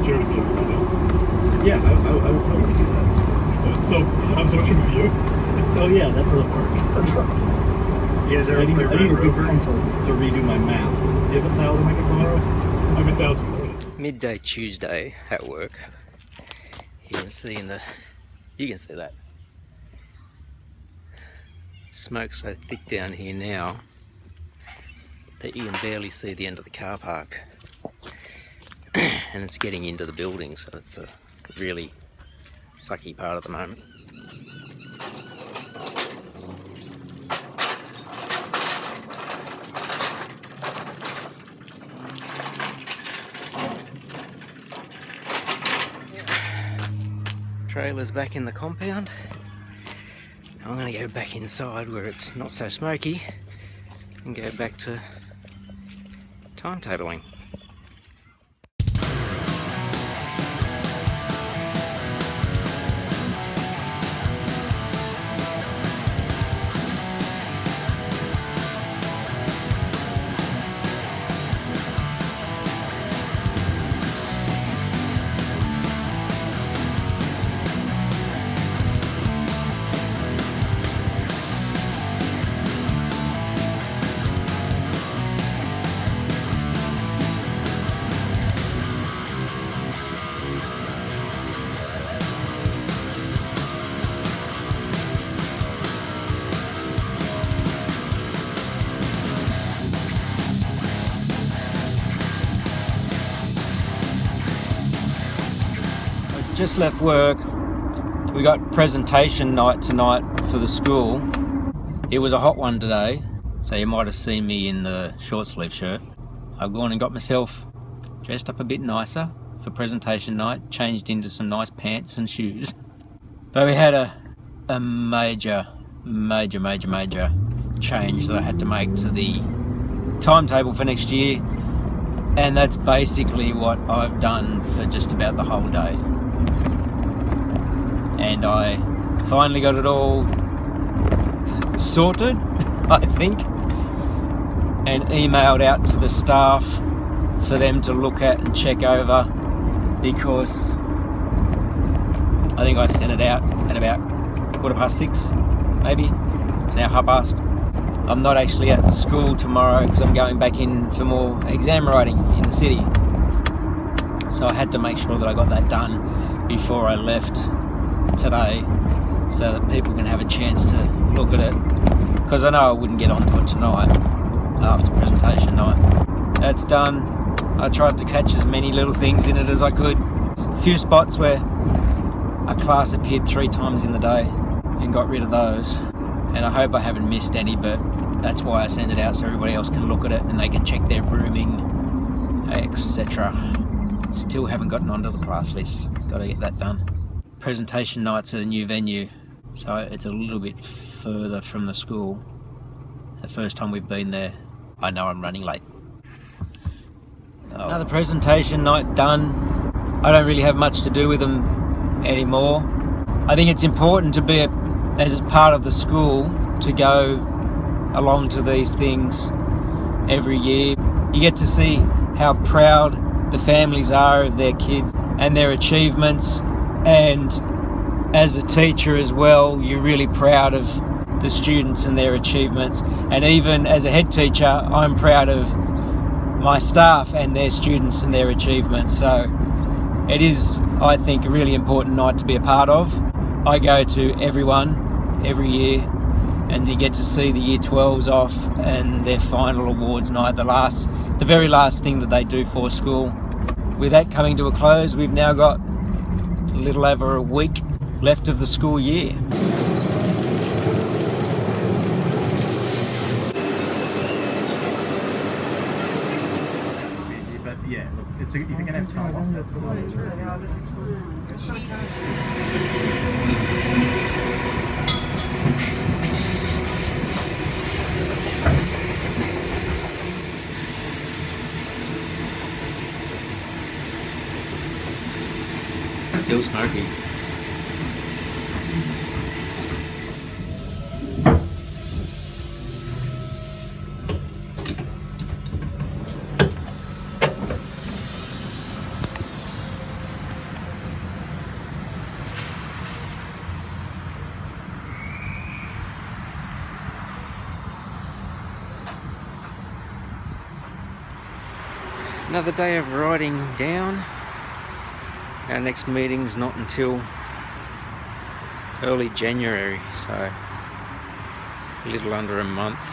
share with you. Yeah, I would totally do that. So I'm switching with you. Oh yeah, that will work. You guys ever I need play a Red good Rover? pencil to redo my math. You have 1,000 I can borrow? I have 1,000. Midday Tuesday at work. You can see that. Smoke's so thick down here now that you can barely see the end of the car park. And it's getting into the building, so it's a really sucky part at the moment. Trailer's back in the compound. I'm going to go back inside where it's not so smoky and go back to timetabling. Just left work. We got presentation night tonight for the school. It was a hot one today, so you might have seen me in the short sleeve shirt. I've gone and got myself dressed up a bit nicer for presentation night, changed into some nice pants and shoes. But we had a major change that I had to make to the timetable for next year, and that's basically what I've done for just about the whole day. And I finally got it all sorted, I think, and emailed out to the staff for them to look at and check over, because I think I sent it out at about 6:15, maybe. It's now 6:30. I'm not actually at school tomorrow because I'm going back in for more exam writing in the city. So I had to make sure that I got that done before I left today, so that people can have a chance to look at it, because I know I wouldn't get onto it tonight after presentation night. That's done. I tried to catch as many little things in it as I could. A few spots where a class appeared 3 times in the day and got rid of those, and I hope I haven't missed any, but that's why I send it out, so everybody else can look at it and they can check their rooming, etc. Still haven't gotten onto the class list. Got to get that done. Presentation night's at a new venue, so it's a little bit further from the school. The first time we've been there, I know I'm running late. Another presentation night done. I don't really have much to do with them anymore. I think it's important to be, as part of the school, to go along to these things every year. You get to see how proud the families are of their kids and their achievements. And as a teacher as well, you're really proud of the students and their achievements. And even as a head teacher, I'm proud of my staff and their students and their achievements. So it is, I think, a really important night to be a part of. I go to everyone every year, and you get to see the Year 12s off and their final awards night, the very last thing that they do for school. With that coming to a close, we've now got a little over a week left of the school year. Busy, but yeah, look, if you're going to have time off, that's still Still smoky. Another day of riding down. Our next meeting's not until early January, so a little under a month.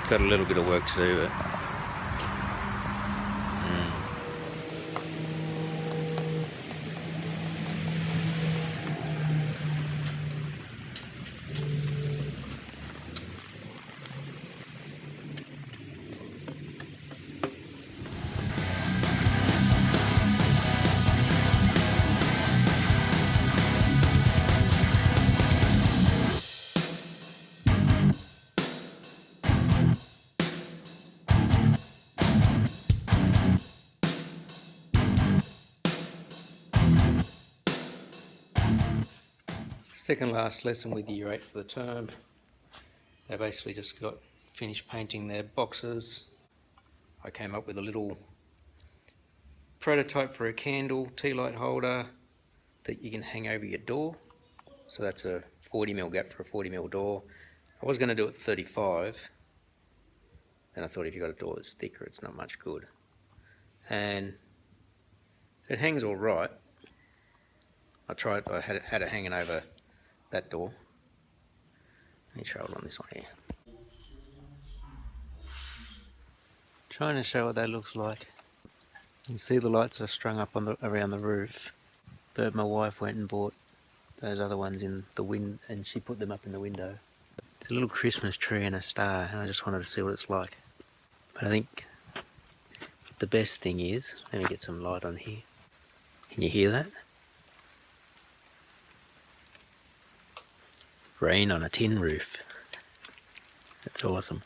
Got a little bit of work to do, but second last lesson with Year 8 for the term. They basically just got finished painting their boxes. I came up with a little prototype for a candle tea light holder that you can hang over your door. So that's a 40mm gap for a 40mm door. I was going to do it 35, and I thought if you've got a door that's thicker it's not much good. And it hangs all right. I had it hanging over that door. Let me show it on this one here. Trying to show what that looks like. You can see the lights are strung up on around the roof, but my wife went and bought those other ones in the wind, and she put them up in the window. It's a little Christmas tree and a star, and I just wanted to see what it's like. But I think the best thing is, let me get some light on here. Can you hear that? Rain on a tin roof. That's awesome.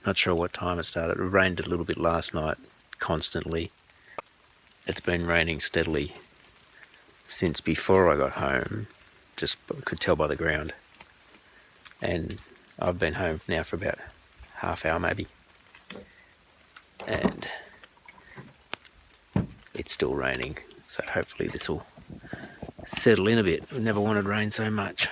Not sure what time it started. It rained a little bit last night, constantly. It's been raining steadily since before I got home. Just could tell by the ground. And I've been home now for about half hour maybe. And it's still raining, so hopefully this will settle in a bit. I've never wanted rain so much.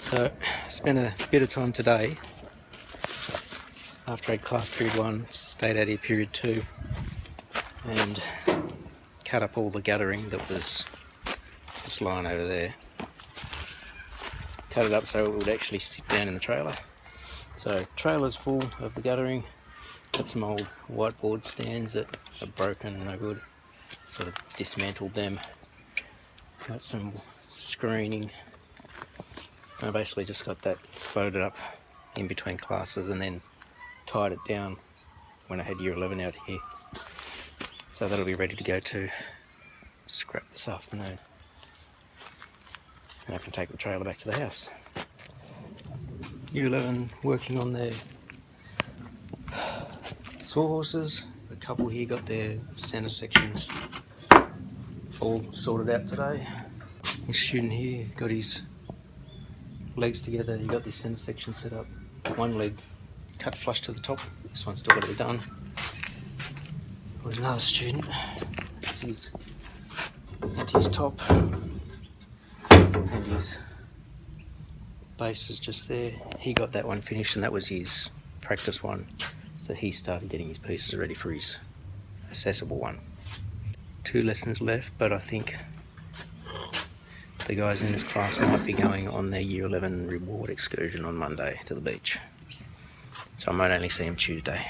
So, spent a bit of time today, after I had class period 1, stayed out here period 2, and cut up all the guttering that was just lying over there. Cut it up so it would actually sit down in the trailer. So, trailer's full of the guttering. Got some old whiteboard stands that are broken and no good. Sort of dismantled them. Got some screening. I basically just got that folded up in between classes and then tied it down when I had Year 11 out here. So that'll be ready to go to scrap this afternoon. And I can take the trailer back to the house. Year 11 working on their sawhorses. A couple here got their centre sections all sorted out today. This student here got his legs together. He got this centre section set up. One leg cut flush to the top. This one's still got to be done. There's another student. That's his top. And his base is just there. He got that one finished, and that was his practice one. So he started getting his pieces ready for his accessible one. 2 lessons left, but I think the guys in this class might be going on their Year 11 reward excursion on Monday to the beach. So I might only see them Tuesday.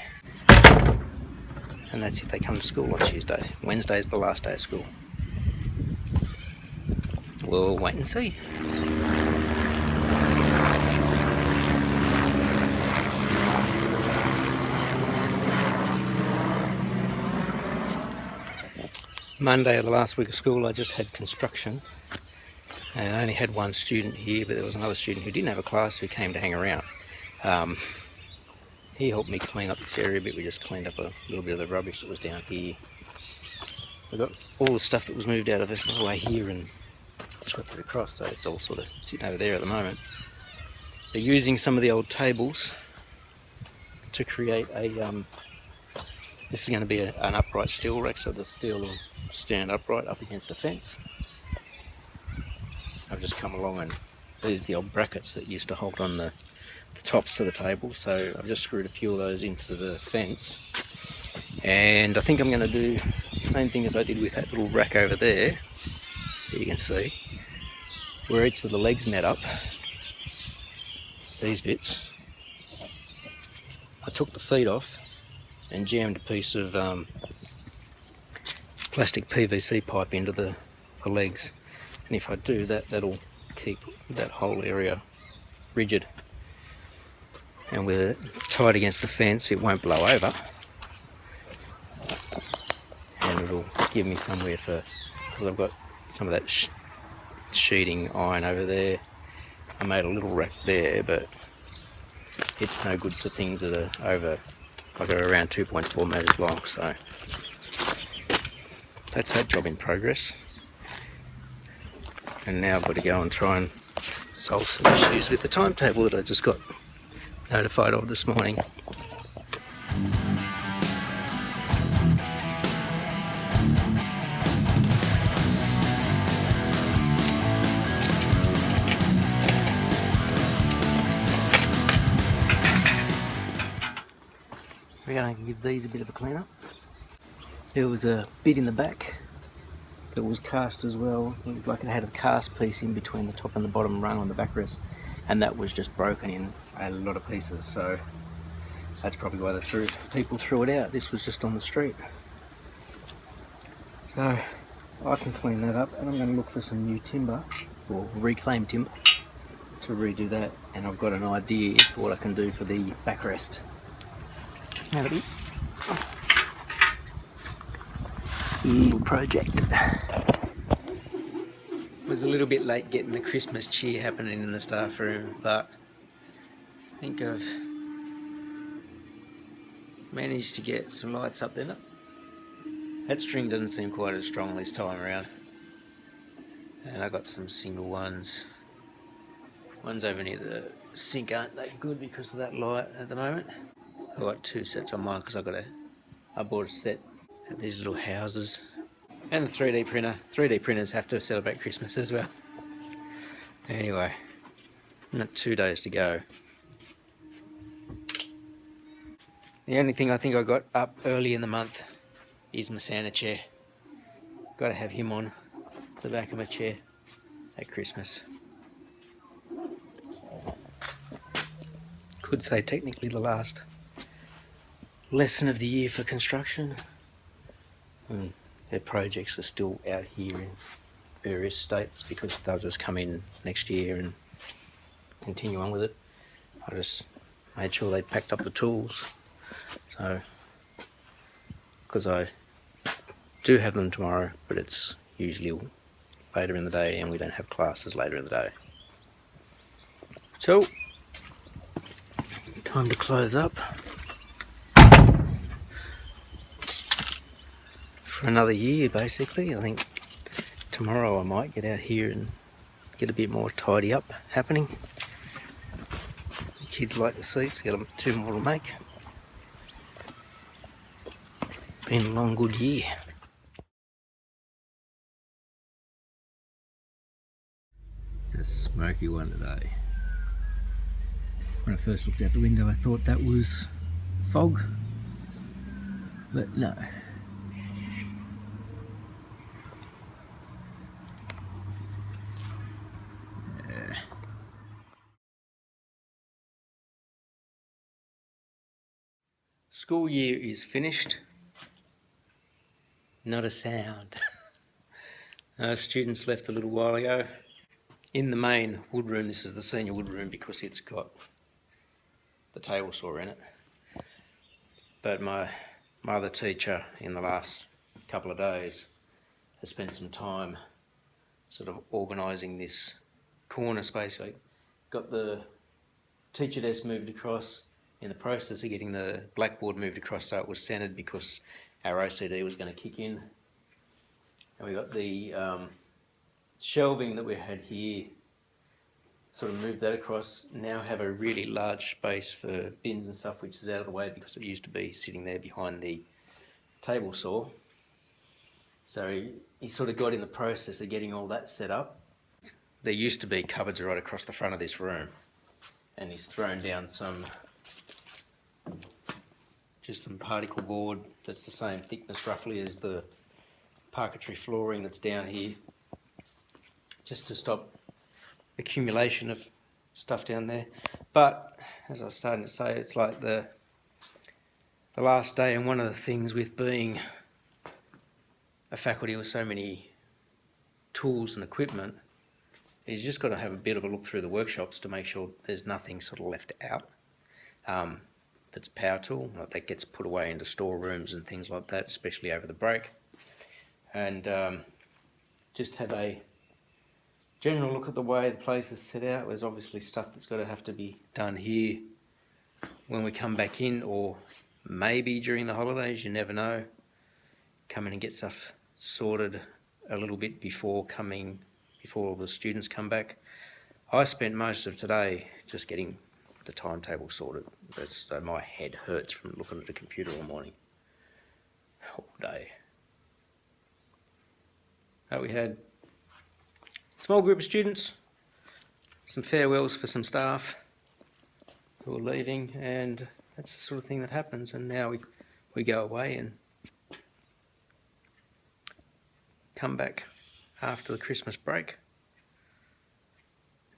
And that's if they come to school on Tuesday. Wednesday's the last day of school. We'll wait and see. Monday, the last week of school, I just had construction. And I only had one student here, but there was another student who didn't have a class who came to hang around. He helped me clean up this area a bit. We just cleaned up a little bit of the rubbish that was down here. We got all the stuff that was moved out of us all the way here and swept it across, so it's all sort of sitting over there at the moment. They're using some of the old tables to create a, this is going to be an upright steel rack, so the steel will stand upright up against the fence. I've just come along and these are the old brackets that used to hold on the tops to the table, so I've just screwed a few of those into the fence. And I think I'm going to do the same thing as I did with that little rack over there. You can see where each of the legs met up, these bits. I took the feet off and jammed a piece of plastic PVC pipe into the legs. And if I do that, that'll keep that whole area rigid. And with it tied against the fence, it won't blow over. And it'll give me somewhere for, because I've got some of that sheeting iron over there. I made a little rack there, but it's no good for things that are over, I got around 2.4 metres long, so that's that job in progress. And now I've got to go and try and solve some issues with the timetable that I just got notified of this morning. We're going to give these a bit of a clean up. There was a bit in the back that was cast as well. It looked like it had a cast piece in between the top and the bottom rung on the backrest, and that was just broken in a lot of pieces, so that's probably why people threw it out. This was just on the street. So I can clean that up, and I'm going to look for some new timber, or reclaimed timber, to redo that, and I've got an idea for what I can do for the backrest. Little project. Was a little bit late getting the Christmas cheer happening in the staff room, but I think I've managed to get some lights up there. That string doesn't seem quite as strong this time around, and I got some single ones. Ones over near the sink aren't that good because of that light at the moment. I've got two sets on mine because I bought a set at these little houses. And the 3D printer. 3D printers have to celebrate Christmas as well. Anyway, not 2 days to go. The only thing I think I got up early in the month is my Santa chair. Got to have him on the back of my chair at Christmas. Could say technically the last lesson of the year for construction. Their projects are still out here in various states because they'll just come in next year and continue on with it. I just made sure they packed up the tools. So, because I do have them tomorrow, but it's usually later in the day and we don't have classes later in the day. So, time to close up. For another year, basically. I think tomorrow I might get out here and get a bit more tidy up happening. The kids like the seats, got 2 more to make. Been a long good year. It's a smoky one today. When I first looked out the window I thought that was fog, but no. School year is finished. Not a sound. Students left a little while ago. In the main wood room, this is the senior wood room because it's got the table saw in it. But my other teacher in the last couple of days has spent some time sort of organising this corner space. I got the teacher desk moved across, in the process of getting the blackboard moved across so it was centred because our OCD was going to kick in. And we got the shelving that we had here, sort of moved that across. Now have a really large space for bins and stuff, which is out of the way because it used to be sitting there behind the table saw. So he sort of got in the process of getting all that set up. There used to be cupboards right across the front of this room, and he's thrown down some particle board that's the same thickness roughly as the parquetry flooring that's down here, just to stop accumulation of stuff down there. But as I was starting to say, it's like the last day, and one of the things with being a faculty with so many tools and equipment is you just got to have a bit of a look through the workshops to make sure there's nothing sort of left out that's a power tool that gets put away into storerooms and things like that, especially over the break. And just have a general look at the way the place is set out. There's obviously stuff that's got to have to be done here when we come back in, or maybe during the holidays, you never know. Come in and get stuff sorted a little bit before all the students come back. I spent most of today just getting the timetable sorted. So my head hurts from looking at a computer all morning, all day. We had a small group of students, some farewells for some staff who are leaving, and that's the sort of thing that happens. And now we go away and come back after the Christmas break,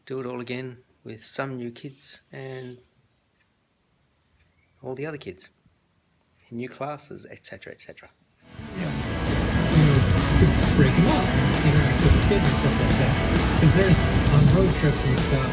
do it all again with some new kids and all the other kids, new classes, etc., etc. Break them up, interact with the kids and stuff like that. Because there's on road trips and stuff,